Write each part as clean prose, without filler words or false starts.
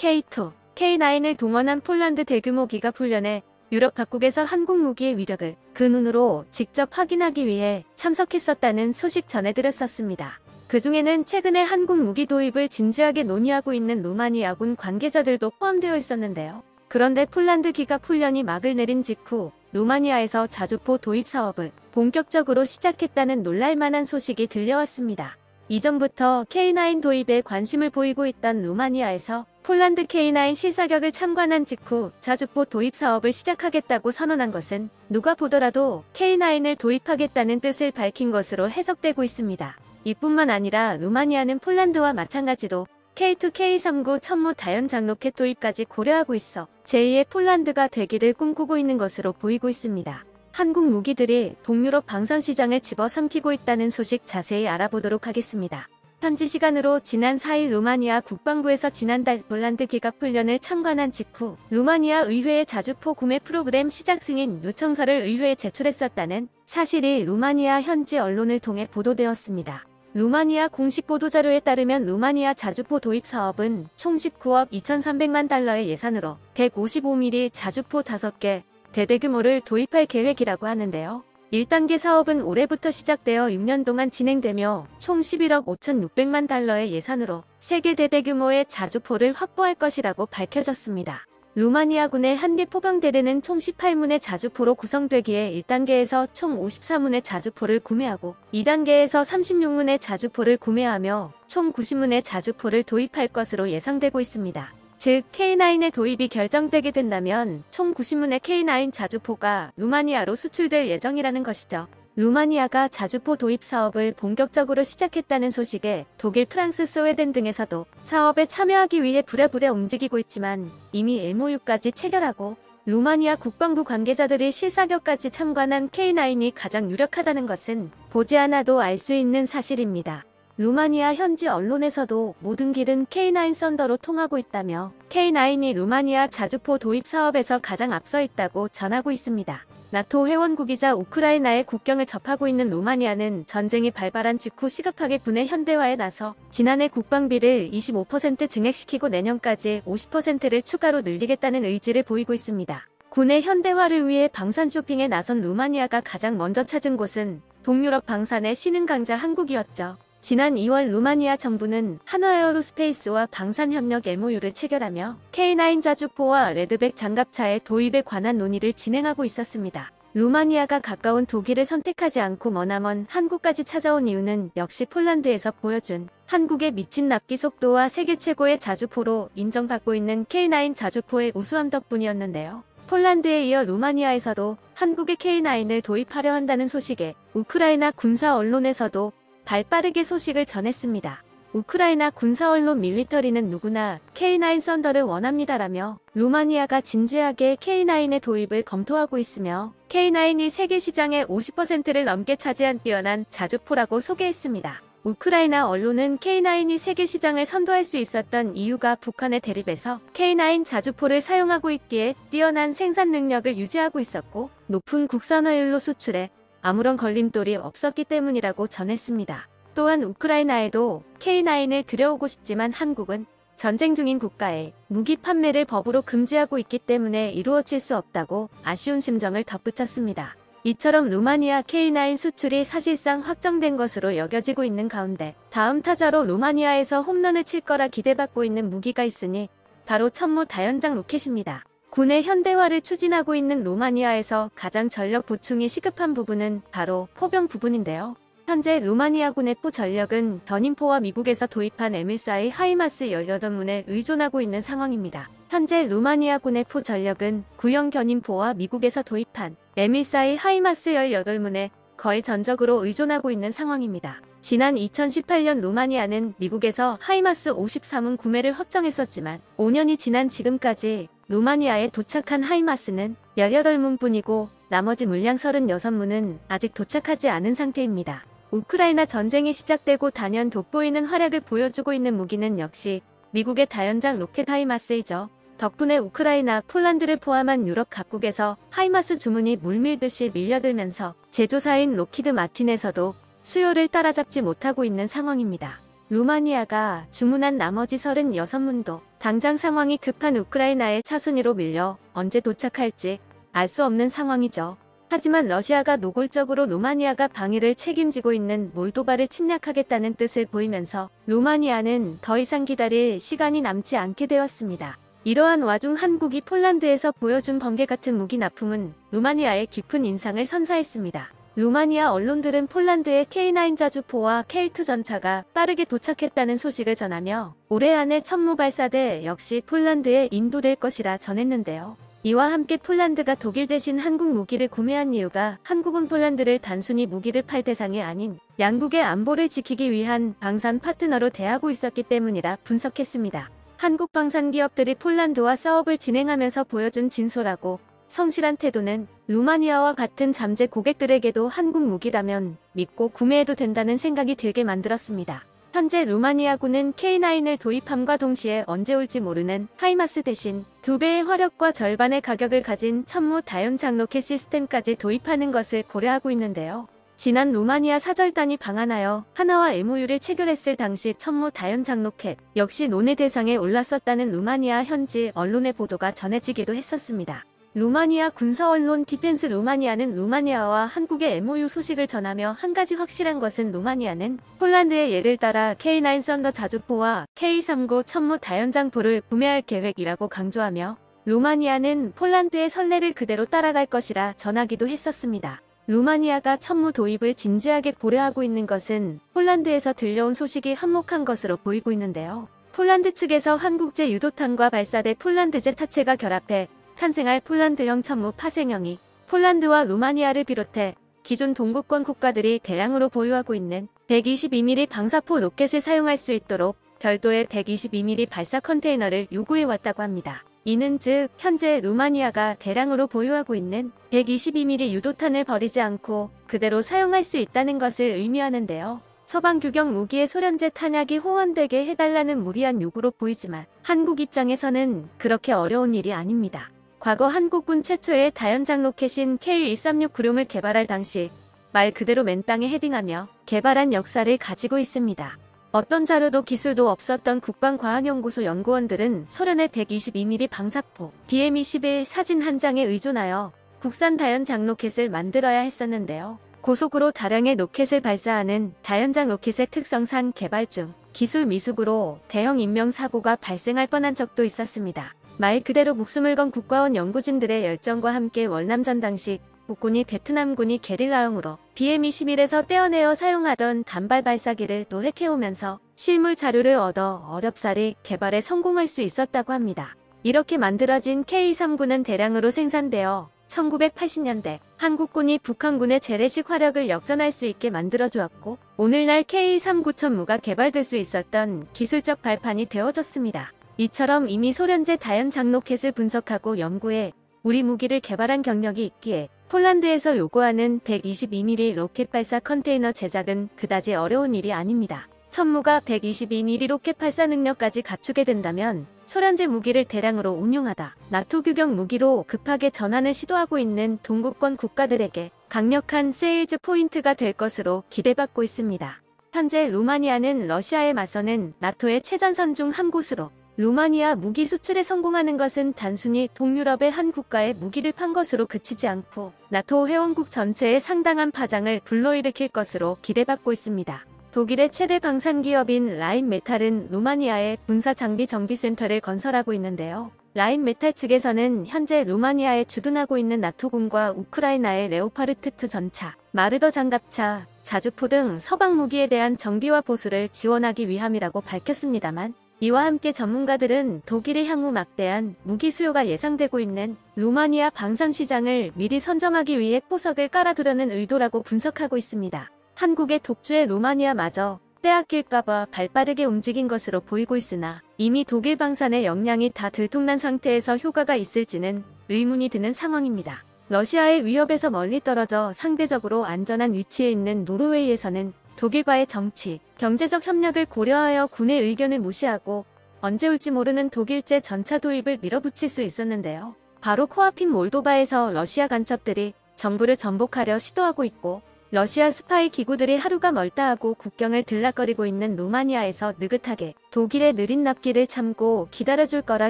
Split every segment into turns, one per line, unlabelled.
K2, K9을 동원한 폴란드 대규모 기갑 훈련에 유럽 각국에서 한국 무기의 위력을 그 눈으로 직접 확인하기 위해 참석했었다는 소식 전해드렸었습니다. 그 중에는 최근에 한국 무기 도입을 진지하게 논의하고 있는 루마니아군 관계자들도 포함되어 있었는데요. 그런데 폴란드 기갑 훈련이 막을 내린 직후 루마니아에서 자주포 도입 사업을 본격적으로 시작했다는 놀랄만한 소식이 들려왔습니다. 이전부터 K9 도입에 관심을 보이고 있던 루마니아에서 폴란드 K9 실사격을 참관한 직후 자주포 도입 사업을 시작하겠다고 선언한 것은 누가 보더라도 K9을 도입하겠다는 뜻을 밝힌 것으로 해석되고 있습니다. 이뿐만 아니라 루마니아는 폴란드와 마찬가지로 K2, K39 천무 다연장 로켓 도입까지 고려하고 있어 제2의 폴란드가 되기를 꿈꾸고 있는 것으로 보이고 있습니다. 한국 무기들이 동유럽 방산 시장을 집어삼키고 있다는 소식 자세히 알아보도록 하겠습니다. 현지 시간으로 지난 4일 루마니아 국방부에서 지난달 폴란드 기갑 훈련을 참관한 직후 루마니아 의회의 자주포 구매 프로그램 시작 승인 요청서를 의회에 제출했었다는 사실이 루마니아 현지 언론을 통해 보도되었습니다. 루마니아 공식 보도자료에 따르면 루마니아 자주포 도입 사업은 총 19억 2,300만 달러의 예산으로 155mm 자주포 5개 대대규모를 도입할 계획이라고 하는데요. 1단계 사업은 올해부터 시작되어 6년 동안 진행되며 총 11억 5,600만 달러의 예산으로 3개 대대규모의 자주포를 확보할 것이라고 밝혀졌습니다. 루마니아군의 한개 포병대대는 총 18문의 자주포로 구성되기에 1단계에서 총 54문의 자주포를 구매하고 2단계에서 36문의 자주포를 구매하며 총 90문의 자주포를 도입할 것으로 예상되고 있습니다. 즉 K9의 도입이 결정되게 된다면 총 90문의 K9 자주포가 루마니아로 수출될 예정이라는 것이죠. 루마니아가 자주포 도입 사업을 본격적으로 시작했다는 소식에 독일, 프랑스, 스웨덴 등에서도 사업에 참여하기 위해 부랴부랴 움직이고 있지만 이미 MOU까지 체결하고 루마니아 국방부 관계자들이 실사격까지 참관한 K9이 가장 유력하다는 것은 보지 않아도 알 수 있는 사실입니다. 루마니아 현지 언론에서도 모든 길은 K9 썬더로 통하고 있다며 K9이 루마니아 자주포 도입 사업에서 가장 앞서 있다고 전하고 있습니다. 나토 회원국이자 우크라이나의 국경을 접하고 있는 루마니아는 전쟁이 발발한 직후 시급하게 군의 현대화에 나서 지난해 국방비를 25% 증액시키고 내년까지 50%를 추가로 늘리겠다는 의지를 보이고 있습니다. 군의 현대화를 위해 방산 쇼핑에 나선 루마니아가 가장 먼저 찾은 곳은 동유럽 방산의 신흥 강자 한국이었죠. 지난 2월 루마니아 정부는 한화에어로스페이스와 방산협력 MOU를 체결하며 K9 자주포와 레드백 장갑차의 도입에 관한 논의를 진행하고 있었습니다. 루마니아가 가까운 독일을 선택하지 않고 머나먼 한국까지 찾아온 이유는 역시 폴란드에서 보여준 한국의 미친 납기 속도와 세계 최고의 자주포로 인정받고 있는 K9 자주포의 우수함 덕분이었는데요. 폴란드에 이어 루마니아에서도 한국의 K9을 도입하려 한다는 소식에 우크라이나 군사 언론에서도 발빠르게 소식을 전했습니다. 우크라이나 군사 언론 밀리터리는 누구나 K9 썬더를 원합니다라며 루마니아가 진지하게 K9의 도입을 검토하고 있으며 K9이 세계 시장의 50%를 넘게 차지한 뛰어난 자주포라고 소개했습니다. 우크라이나 언론은 K9이 세계 시장을 선도할 수 있었던 이유가 북한의 대립에서 K9 자주포를 사용하고 있기에 뛰어난 생산 능력을 유지하고 있었고 높은 국산화율로 수출해 아무런 걸림돌이 없었기 때문이라고 전했습니다. 또한 우크라이나에도 K9을 들여오고 싶지만 한국은 전쟁 중인 국가에 무기 판매를 법으로 금지하고 있기 때문에 이루어질 수 없다고 아쉬운 심정을 덧붙였습니다. 이처럼 루마니아 K9 수출이 사실상 확정된 것으로 여겨지고 있는 가운데 다음 타자로 루마니아에서 홈런을 칠 거라 기대받고 있는 무기가 있으니 바로 천무 다연장 로켓입니다. 군의 현대화를 추진하고 있는 루마니아에서 가장 전력 보충이 시급한 부분은 바로 포병 부분인데요. 현재 루마니아군의 포 전력은 견인포와 미국에서 도입한 MSI 하이마스 18문에 의존하고 있는 상황입니다. 현재 루마니아군의 포 전력은 구형 견인포와 미국에서 도입한 MSI 하이마스 18문에 거의 전적으로 의존하고 있는 상황입니다. 지난 2018년 루마니아는 미국에서 하이마스 53문 구매를 확정했었지만 5년이 지난 지금까지 루마니아에 도착한 하이마스는 18문뿐이고 나머지 물량 36문은 아직 도착하지 않은 상태입니다. 우크라이나 전쟁이 시작되고 단연 돋보이는 활약을 보여주고 있는 무기는 역시 미국의 다연장 로켓 하이마스이죠. 덕분에 우크라이나, 폴란드를 포함한 유럽 각국에서 하이마스 주문이 물밀듯이 밀려들면서 제조사인 록히드 마틴에서도 수요를 따라잡지 못하고 있는 상황입니다. 루마니아가 주문한 나머지 36문도 당장 상황이 급한 우크라이나의 차순위로 밀려 언제 도착할지 알 수 없는 상황이죠. 하지만 러시아가 노골적으로 루마니아가 방위를 책임지고 있는 몰도바를 침략하겠다는 뜻을 보이면서 루마니아는 더 이상 기다릴 시간이 남지 않게 되었습니다. 이러한 와중 한국이 폴란드에서 보여준 번개 같은 무기 납품은 루마니아의 깊은 인상을 선사했습니다. 루마니아 언론들은 폴란드의 K9 자주포와 K2 전차가 빠르게 도착했다는 소식을 전하며 올해 안에 천무 발사대 역시 폴란드에 인도될 것이라 전했는데요. 이와 함께 폴란드가 독일 대신 한국 무기를 구매한 이유가 한국은 폴란드를 단순히 무기를 팔 대상이 아닌 양국의 안보를 지키기 위한 방산 파트너로 대하고 있었기 때문이라 분석했습니다. 한국 방산 기업들이 폴란드와 사업을 진행하면서 보여준 진솔하고 성실한 태도는 루마니아와 같은 잠재 고객들에게도 한국 무기라면 믿고 구매해도 된다는 생각이 들게 만들었습니다. 현재 루마니아군은 K9을 도입함과 동시에 언제 올지 모르는 하이마스 대신 2배의 화력과 절반의 가격을 가진 천무 다연장 로켓 시스템까지 도입하는 것을 고려하고 있는데요. 지난 루마니아 사절단이 방한하여 하나와 MOU를 체결했을 당시 천무 다연장 로켓 역시 논의 대상에 올랐었다는 루마니아 현지 언론의 보도가 전해지기도 했었습니다. 루마니아 군사 언론 디펜스 루마니아는 루마니아와 한국의 MOU 소식을 전하며 한 가지 확실한 것은 루마니아는 폴란드의 예를 따라 K9 썬더 자주포와 K39 천무 다연장포를 구매할 계획이라고 강조하며 루마니아는 폴란드의 선례를 그대로 따라갈 것이라 전하기도 했었습니다. 루마니아가 천무 도입을 진지하게 고려하고 있는 것은 폴란드에서 들려온 소식이 한몫한 것으로 보이고 있는데요. 폴란드 측에서 한국제 유도탄과 발사대 폴란드제 차체가 결합해 탄생할 폴란드형 천무 파생형이 폴란드와 루마니아를 비롯해 기존 동구권 국가들이 대량으로 보유하고 있는 122mm 방사포 로켓을 사용할 수 있도록 별도의 122mm 발사 컨테이너를 요구해왔다고 합니다. 이는 즉 현재 루마니아가 대량으로 보유하고 있는 122mm 유도탄을 버리지 않고 그대로 사용할 수 있다는 것을 의미하는데요. 서방 규격 무기의 소련제 탄약이 호환되게 해달라는 무리한 요구로 보이지만 한국 입장에서는 그렇게 어려운 일이 아닙니다. 과거 한국군 최초의 다연장 로켓인 K136 구룡을 개발할 당시 말 그대로 맨 땅에 헤딩하며 개발한 역사를 가지고 있습니다. 어떤 자료도 기술도 없었던 국방과학연구소 연구원들은 소련의 122mm 방사포 BM-21 사진 한 장에 의존하여 국산 다연장 로켓을 만들어야 했었는데요. 고속으로 다량의 로켓을 발사하는 다연장 로켓의 특성상 개발 중 기술 미숙으로 대형 인명사고가 발생할 뻔한 적도 있었습니다. 말 그대로 목숨을 건 국가원 연구진들의 열정과 함께 월남전 당시 국군이 베트남군이 게릴라형으로 BM-21에서 떼어내어 사용하던 단발 발사기를 노획해오면서 실물 자료를 얻어 어렵사리 개발에 성공할 수 있었다고 합니다. 이렇게 만들어진 K-39는 대량으로 생산되어 1980년대 한국군이 북한군의 재래식 화력을 역전할 수 있게 만들어주었고 오늘날 K-39 천무가 개발될 수 있었던 기술적 발판이 되어졌습니다. 이처럼 이미 소련제 다연장 로켓을 분석하고 연구해 우리 무기를 개발한 경력이 있기에 폴란드에서 요구하는 122mm 로켓 발사 컨테이너 제작은 그다지 어려운 일이 아닙니다. 천무가 122mm 로켓 발사 능력까지 갖추게 된다면 소련제 무기를 대량으로 운용하다 나토 규격 무기로 급하게 전환을 시도하고 있는 동구권 국가들에게 강력한 세일즈 포인트가 될 것으로 기대받고 있습니다. 현재 루마니아는 러시아에 맞서는 나토의 최전선 중 한 곳으로 루마니아 무기 수출에 성공하는 것은 단순히 동유럽의 한 국가에 무기를 판 것으로 그치지 않고 나토 회원국 전체에 상당한 파장을 불러일으킬 것으로 기대받고 있습니다. 독일의 최대 방산기업인 라인메탈은 루마니아에 군사장비 정비센터를 건설하고 있는데요. 라인메탈 측에서는 현재 루마니아에 주둔하고 있는 나토군과 우크라이나의 레오파르트2 전차, 마르더 장갑차, 자주포 등 서방 무기에 대한 정비와 보수를 지원하기 위함이라고 밝혔습니다만 이와 함께 전문가들은 독일의 향후 막대한 무기 수요가 예상되고 있는 루마니아 방산 시장을 미리 선점하기 위해 포석을 깔아두려는 의도라고 분석하고 있습니다. 한국의 독주의 루마니아마저 빼앗길까봐 발빠르게 움직인 것으로 보이고 있으나 이미 독일 방산의 역량이 다 들통난 상태에서 효과가 있을지는 의문이 드는 상황입니다. 러시아의 위협에서 멀리 떨어져 상대적으로 안전한 위치에 있는 노르웨이에서는 독일과의 정치, 경제적 협력을 고려하여 군의 의견을 무시하고 언제 올지 모르는 독일제 전차 도입을 밀어붙일 수 있었는데요. 바로 코앞인 몰도바에서 러시아 간첩들이 정부를 전복하려 시도하고 있고 러시아 스파이 기구들이 하루가 멀다 하고 국경을 들락거리고 있는 루마니아에서 느긋하게 독일의 느린 납기를 참고 기다려줄 거라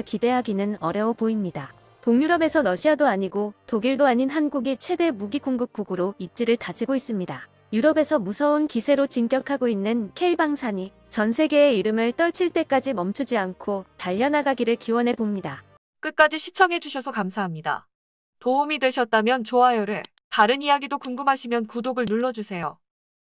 기대하기는 어려워 보입니다. 동유럽에서 러시아도 아니고 독일도 아닌 한국이 최대 무기 공급국으로 입지를 다지고 있습니다. 유럽에서 무서운 기세로 진격하고 있는 K방산이 전 세계의 이름을 떨칠 때까지 멈추지 않고 달려나가기를 기원해 봅니다.
끝까지 시청해주셔서 감사합니다. 도움이 되셨다면 좋아요를, 다른 이야기도 궁금하시면 구독을 눌러주세요.